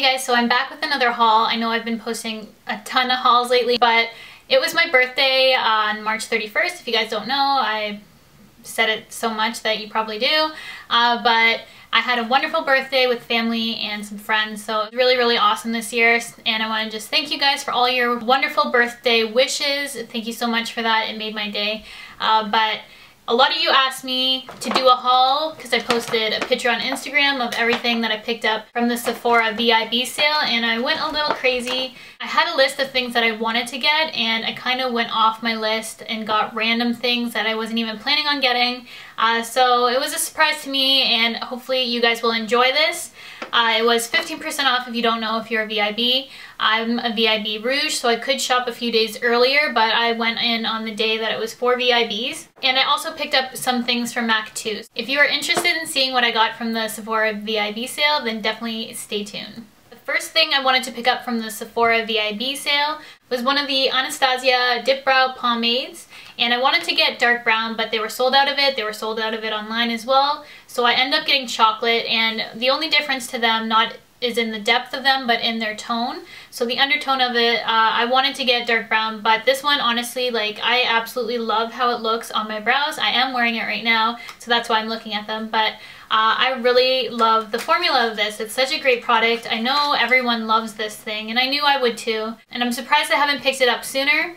Hey guys, so I'm back with another haul. I know I've been posting a ton of hauls lately, but it was my birthday on March 31st. If you guys don't know, I said it so much that you probably do, but I had a wonderful birthday with family and some friends, so it was really awesome this year, and I want to just thank you guys for all your wonderful birthday wishes. Thank you so much for that. It made my day. But a lot of you asked me to do a haul because I posted a picture on Instagram of everything that I picked up from the Sephora VIB sale, and I went a little crazy. I had a list of things that I wanted to get, and I kind of went off my list and got random things that I wasn't even planning on getting. So it was a surprise to me, and hopefully you guys will enjoy this. It was 15% off if you don't know if you're a VIB. I'm a VIB rouge, so I could shop a few days earlier, but I went in on the day that it was for VIBs. And I also picked up some things from MAC too. If you are interested in seeing what I got from the Sephora VIB sale, then definitely stay tuned. The first thing I wanted to pick up from the Sephora VIB sale was one of the Anastasia Dip Brow Pomades. And I wanted to get dark brown, but they were sold out of it. They were sold out of it online as well. So I ended up getting chocolate, and the only difference to them is in the depth of them, but in their tone. So the undertone of it, I wanted to get dark brown, but this one, honestly, like, I absolutely love how it looks on my brows. I am wearing it right now, so that's why I'm looking at them, but I really love the formula of this. It's such a great product. I know everyone loves this thing, and I knew I would too, and I'm surprised I haven't picked it up sooner.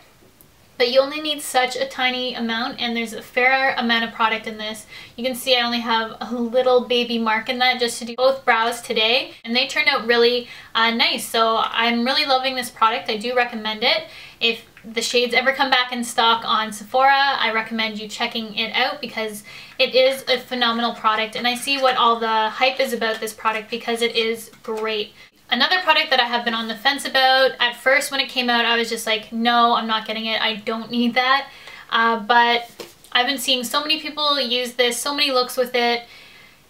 But you only need such a tiny amount, and there's a fair amount of product in this. You can see I only have a little baby mark in that just to do both brows today, and they turned out really nice. So I'm really loving this product. I do recommend it. If the shades ever come back in stock on Sephora, I recommend you checking it out because it is a phenomenal product, and I see what all the hype is about this product because it is great. Another product that I have been on the fence about, at first when it came out I was just like, no, I'm not getting it, I don't need that, but I've been seeing so many people use this, so many looks with it,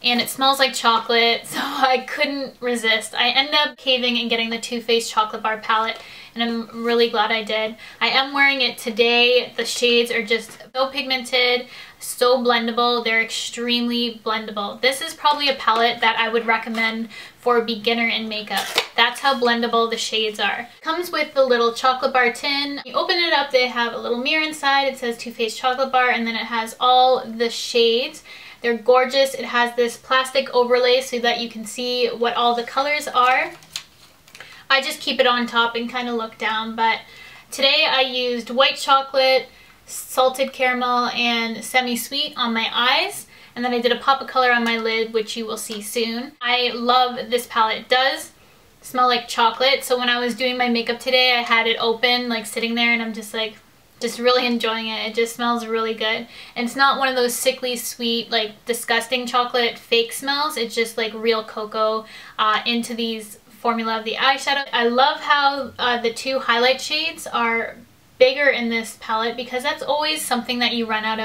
and it smells like chocolate, so I couldn't resist. I ended up caving and getting the Too Faced Chocolate Bar palette, and I'm really glad I did. I am wearing it today. The shades are just so pigmented, so blendable. They're extremely blendable. This is probably a palette that I would recommend for a beginner in makeup. That's how blendable the shades are. It comes with the little chocolate bar tin. You open it up, they have a little mirror inside. It says Too Faced Chocolate Bar, and then it has all the shades. They're gorgeous. It has this plastic overlay so that you can see what all the colors are. I just keep it on top and kind of look down, but today I used white chocolate, salted caramel, and semi-sweet on my eyes, and then I did a pop of color on my lid, which you will see soon. I love this palette. It does smell like chocolate, so when I was doing my makeup today, I had it open, like sitting there, and I'm just like, just really enjoying it. It just smells really good. And it's not one of those sickly sweet, like disgusting chocolate fake smells. It's just like real cocoa into these formula of the eyeshadow. I love how the two highlight shades are bigger in this palette because that's always something that you run out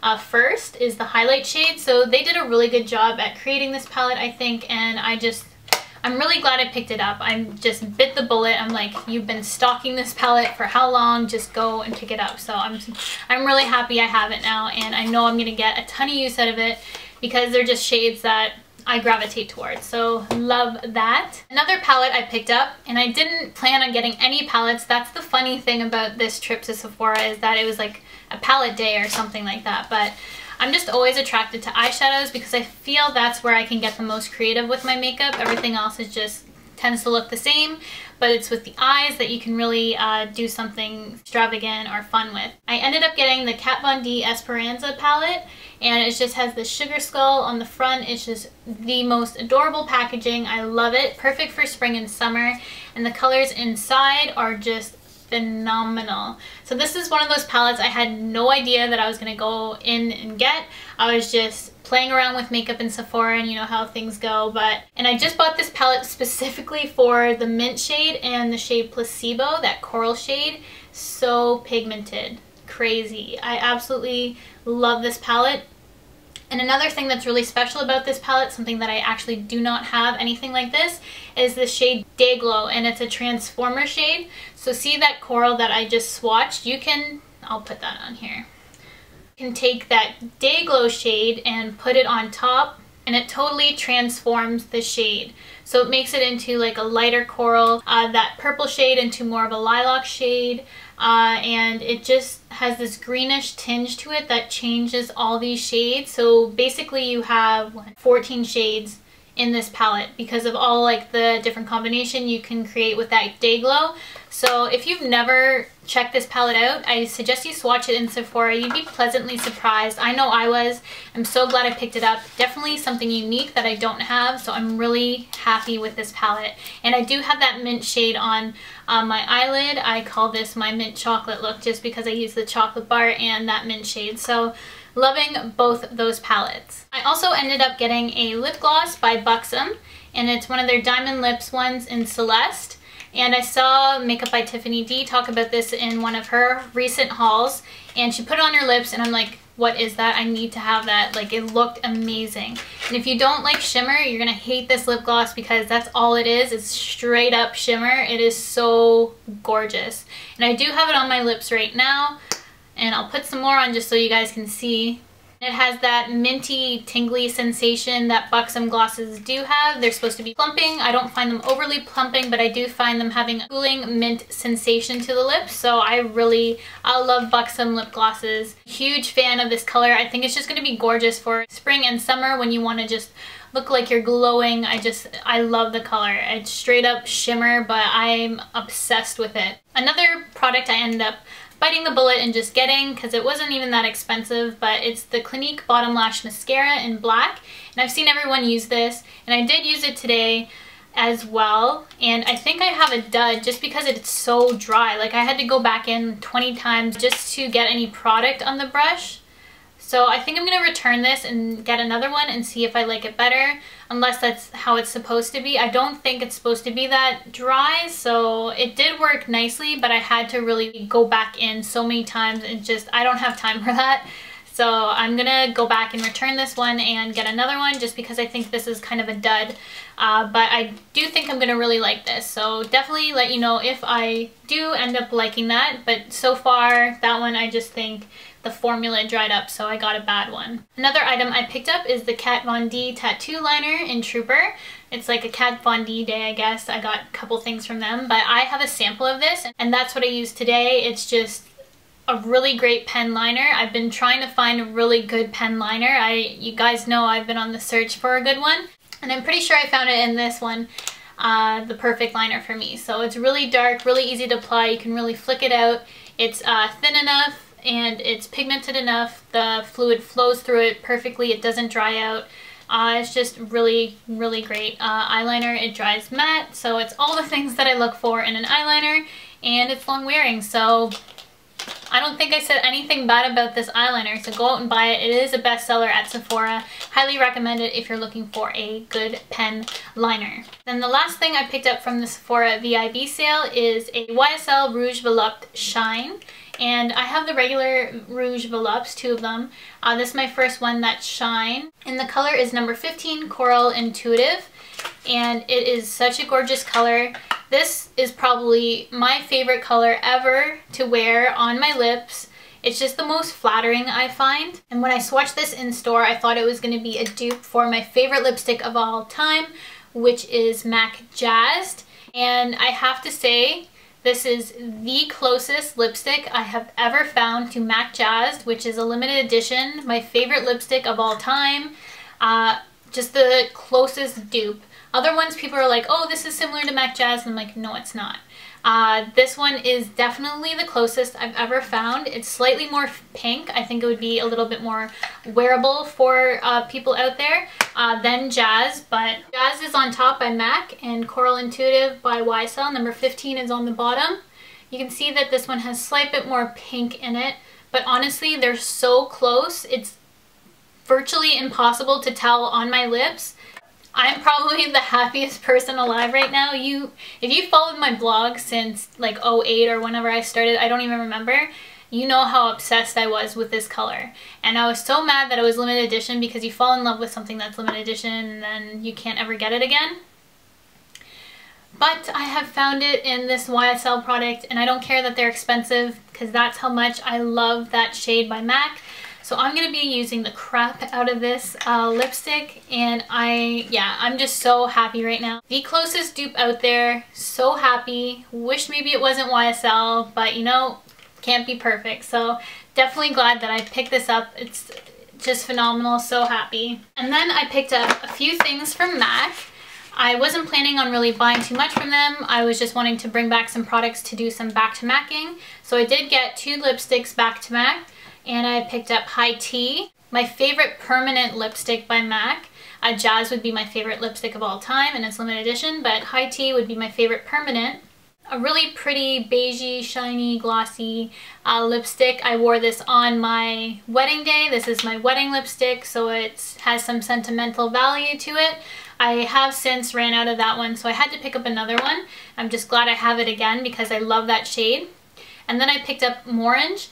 of first is the highlight shade. So they did a really good job at creating this palette, I think, and I'm really glad I picked it up. I just bit the bullet. I'm like, you've been stocking this palette for how long? Just go and pick it up. So I'm really happy I have it now, and I know I'm gonna get a ton of use out of it because they're just shades that I gravitate towards, so love that. Another palette I picked up, and I didn't plan on getting any palettes. That's the funny thing about this trip to Sephora, is that it was like a palette day or something like that, but I'm just always attracted to eyeshadows because I feel that's where I can get the most creative with my makeup. Everything else is just tends to look the same, but it's with the eyes that you can really do something extravagant or fun with. I ended up getting the Kat Von D Esperanza palette, and it just has the sugar skull on the front. It's just the most adorable packaging. I love it. Perfect for spring and summer, and the colors inside are just phenomenal. So this is one of those palettes I had no idea that I was going to go in and get. I was just playing around with makeup in Sephora, and you know how things go, and I just bought this palette specifically for the mint shade and the shade Placebo, that coral shade. So pigmented. Crazy. I absolutely love this palette. And another thing that's really special about this palette, something that I actually do not have anything like this, is the shade Day Glow, and it's a transformer shade. So see that coral that I just swatched? You can, I'll put that on here. You can take that Day Glow shade and put it on top and it totally transforms the shade. So it makes it into like a lighter coral, that purple shade into more of a lilac shade, and it just has this greenish tinge to it that changes all these shades. So basically you have 14 shades in this palette because of all like the different combination you can create with that day glow. So if you've never checked this palette out, I suggest you swatch it in Sephora. You'd be pleasantly surprised. I know I was. I'm so glad I picked it up. Definitely something unique that I don't have, so I'm really happy with this palette. And I do have that mint shade on my eyelid. I call this my mint chocolate look just because I use the chocolate bar and that mint shade. So loving both those palettes. I also ended up getting a lip gloss by Buxom, and it's one of their Diamond Lips ones in Celeste. And I saw Makeup by Tiffany D talk about this in one of her recent hauls, and she put it on her lips and I'm like, what is that? I need to have that. Like, it looked amazing. And if you don't like shimmer, you're gonna hate this lip gloss because that's all it is. It's straight up shimmer. It is so gorgeous. And I do have it on my lips right now, and I'll put some more on just so you guys can see. It has that minty, tingly sensation that Buxom glosses do have. They're supposed to be plumping. I don't find them overly plumping, but I do find them having a cooling mint sensation to the lips. So I love Buxom lip glosses. Huge fan of this color. I think it's just going to be gorgeous for spring and summer when you want to just look like you're glowing. I love the color. It's straight up shimmer, but I'm obsessed with it. Another product I ended up biting the bullet and just getting, because it wasn't even that expensive, but it's the Clinique Bottom Lash Mascara in black. And I've seen everyone use this, and I did use it today as well. And I think I have a dud just because it's so dry. Like, I had to go back in 20 times just to get any product on the brush. So I think I'm going to return this and get another one and see if I like it better, unless that's how it's supposed to be. I don't think it's supposed to be that dry, so it did work nicely, but I had to really go back in so many times and I don't have time for that. So I'm going to go back and return this one and get another one just because I think this is kind of a dud. But I do think I'm going to really like this. So definitely let you know if I do end up liking that. But so far, that one I just think the formula dried up, so I got a bad one. Another item I picked up is the Kat Von D tattoo liner in Trooper. It's like a Kat Von D day, I guess. I got a couple things from them, but I have a sample of this, and that's what I use today. It's just a really great pen liner. I've been trying to find a really good pen liner. You guys know I've been on the search for a good one, and I'm pretty sure I found it in this one. The perfect liner for me. So it's really dark, really easy to apply. You can really flick it out. It's thin enough, and it's pigmented enough. The fluid flows through it perfectly. It doesn't dry out. It's just really, really great eyeliner. It dries matte, so it's all the things that I look for in an eyeliner, and it's long wearing. So I don't think I said anything bad about this eyeliner, so go out and buy it. It is a bestseller at Sephora. Highly recommend it if you're looking for a good pen liner. Then the last thing I picked up from the Sephora VIB sale is a YSL Rouge Volupte Shine. And I have the regular Rouge Voluptes, 2 of them. This is my first one that's Shine. And the color is number 15, Coral Intuitive. And it is such a gorgeous color. This is probably my favorite color ever to wear on my lips. It's just the most flattering, I find. And when I swatched this in store, I thought it was going to be a dupe for my favorite lipstick of all time, which is MAC Jazzed. And I have to say, this is the closest lipstick I have ever found to MAC Jazzed, which is a limited edition, my favorite lipstick of all time. Just the closest dupe. Other ones people are like, oh, this is similar to MAC Jazzed, and I'm like, no, it's not. This one is definitely the closest I've ever found. It's slightly more pink. I think it would be a little bit more wearable for people out there than Jazz, but Jazz is on top by MAC and Coral Intuitive by YSL. Number 15 is on the bottom. You can see that this one has a slight bit more pink in it, but honestly, they're so close. It's virtually impossible to tell on my lips. I'm probably the happiest person alive right now. If you followed my blog since like 08 or whenever I started, I don't even remember, you know how obsessed I was with this color. And I was so mad that it was limited edition, because you fall in love with something that's limited edition and then you can't ever get it again. But I have found it in this YSL product, and I don't care that they're expensive because that's how much I love that shade by MAC. So I'm going to be using the crap out of this lipstick, and I'm just so happy right now. The closest dupe out there, so happy. Wish maybe it wasn't YSL, but you know, can't be perfect. So definitely glad that I picked this up. It's just phenomenal, so happy. And then I picked up a few things from MAC. I wasn't planning on really buying too much from them. I was just wanting to bring back some products to do some back to MACing. So I did get 2 lipsticks back to MAC, and I picked up High Tea, my favorite permanent lipstick by MAC. Jazz would be my favorite lipstick of all time, and it's limited edition, but High Tea would be my favorite permanent. A really pretty beigey, shiny, glossy lipstick. I wore this on my wedding day. This is my wedding lipstick, so it has some sentimental value to it. I have since ran out of that one, so I had to pick up another one. I'm just glad I have it again because I love that shade. And then I picked up Morange,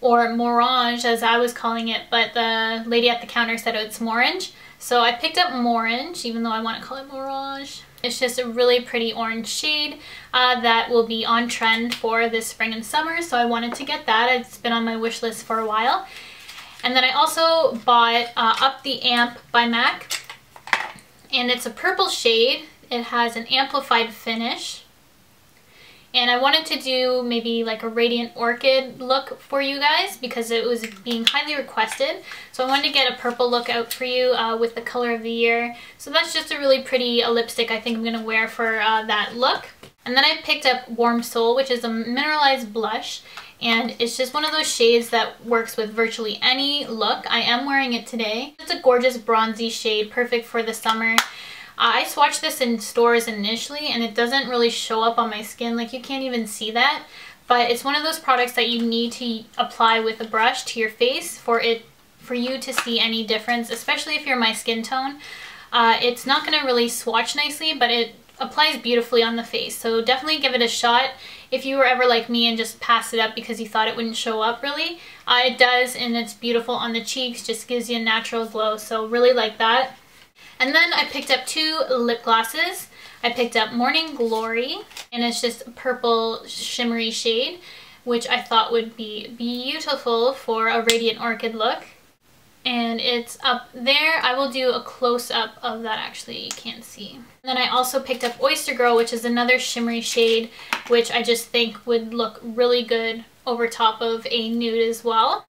or Morange as I was calling it, but the lady at the counter said it's Morange. So I picked up Morange, even though I want to call it Morange. It's just a really pretty orange shade that will be on trend for this spring and summer, so I wanted to get that. It's been on my wish list for a while. And then I also bought Up the Amp by MAC, and it's a purple shade. It has an amplified finish. And I wanted to do maybe like a Radiant Orchid look for you guys because it was being highly requested. So I wanted to get a purple look out for you with the color of the year. So that's just a really pretty lipstick I think I'm going to wear for that look. And then I picked up Warm Soul, which is a mineralized blush. And it's just one of those shades that works with virtually any look. I am wearing it today. It's a gorgeous bronzy shade, perfect for the summer. I swatched this in stores initially and it doesn't really show up on my skin, like you can't even see that, but it's one of those products that you need to apply with a brush to your face for you to see any difference, especially if you're my skin tone. It's not going to really swatch nicely, but it applies beautifully on the face, so definitely give it a shot. If you were ever like me and just pass it up because you thought it wouldn't show up really, it does, and it's beautiful on the cheeks, just gives you a natural glow, so really like that. And then I picked up 2 lip glosses. I picked up Morning Glory, and it's just a purple shimmery shade, which I thought would be beautiful for a Radiant Orchid look. And it's up there. I will do a close-up of that actually, you can't see. And then I also picked up Oyster Girl, which is another shimmery shade, which I just think would look really good over top of a nude as well.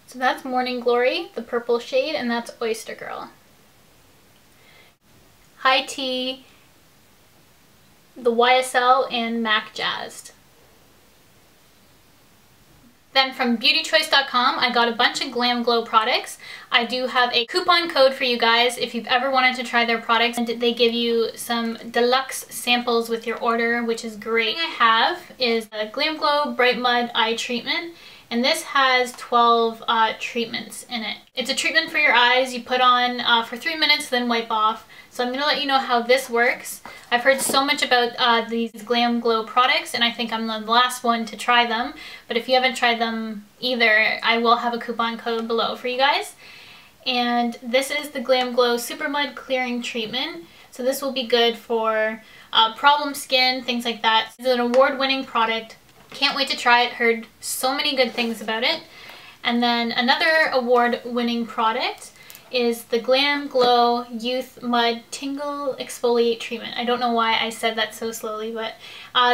So that's Morning Glory, the purple shade, and that's Oyster Girl. High Tea, the YSL, and MAC Jazzed. Then from beautychoice.com, I got a bunch of Glamglow products. I do have a coupon code for you guys if you've ever wanted to try their products, and they give you some deluxe samples with your order, which is great. The thing I have is a Glamglow Bright Mud Eye Treatment, and this has 12 treatments in it. It's a treatment for your eyes you put on for 3 minutes, then wipe off. So I'm going to let you know how this works. I've heard so much about these Glamglow products, and I think I'm the last one to try them. But if you haven't tried them either, I will have a coupon code below for you guys. And this is the Glamglow Super Mud Clearing Treatment. So this will be good for problem skin, things like that. It's an award-winning product. Can't wait to try it. Heard so many good things about it. And then another award-winning product is the Glamglow Youth Mud Tingle Exfoliate Treatment. I don't know why I said that so slowly, but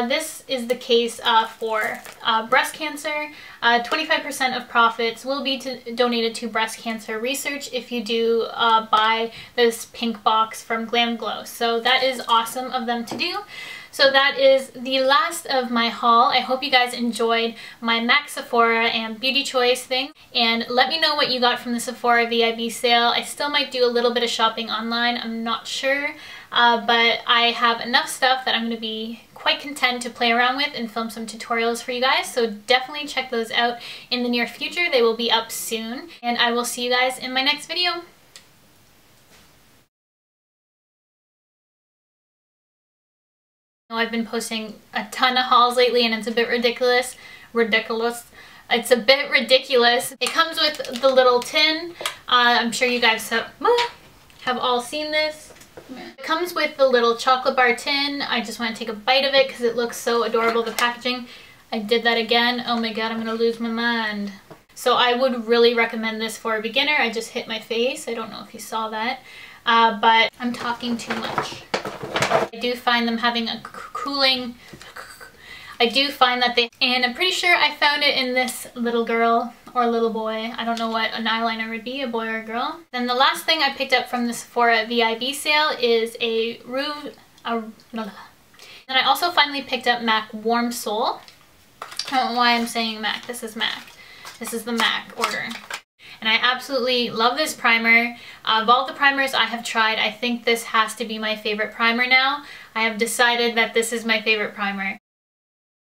this is the case for breast cancer. 25% of profits will be donated to breast cancer research if you do buy this pink box from Glamglow. So that is awesome of them to do. So that is the last of my haul. I hope you guys enjoyed my MAC, Sephora, and Beauty Choice thing. And let me know what you got from the Sephora VIB sale. I still might do a little bit of shopping online. I'm not sure. But I have enough stuff that I'm going to be quite content to play around with and film some tutorials for you guys. So definitely check those out in the near future. They will be up soon. And I will see you guys in my next video. I've been posting a ton of hauls lately and it's a bit ridiculous. It's a bit ridiculous. It comes with the little tin. I'm sure you guys have all seen this. It comes with the little chocolate bar tin. I just want to take a bite of it because it looks so adorable, the packaging. I did that again. Oh my god, I'm gonna lose my mind. So I would really recommend this for a beginner. I just hit my face. I don't know if you saw that, but I'm talking too much. I do find them having a cooling, I do find that they, and I'm pretty sure I found it in this little girl or little boy. I don't know what an eyeliner would be, a boy or a girl. Then the last thing I picked up from the Sephora VIB sale is a rouge, then I also finally picked up MAC Warm Soul. I don't know why I'm saying MAC, this is MAC. This is the MAC order. And I absolutely love this primer. Of all the primers I have tried, I think this has to be my favorite primer now. I have decided that this is my favorite primer.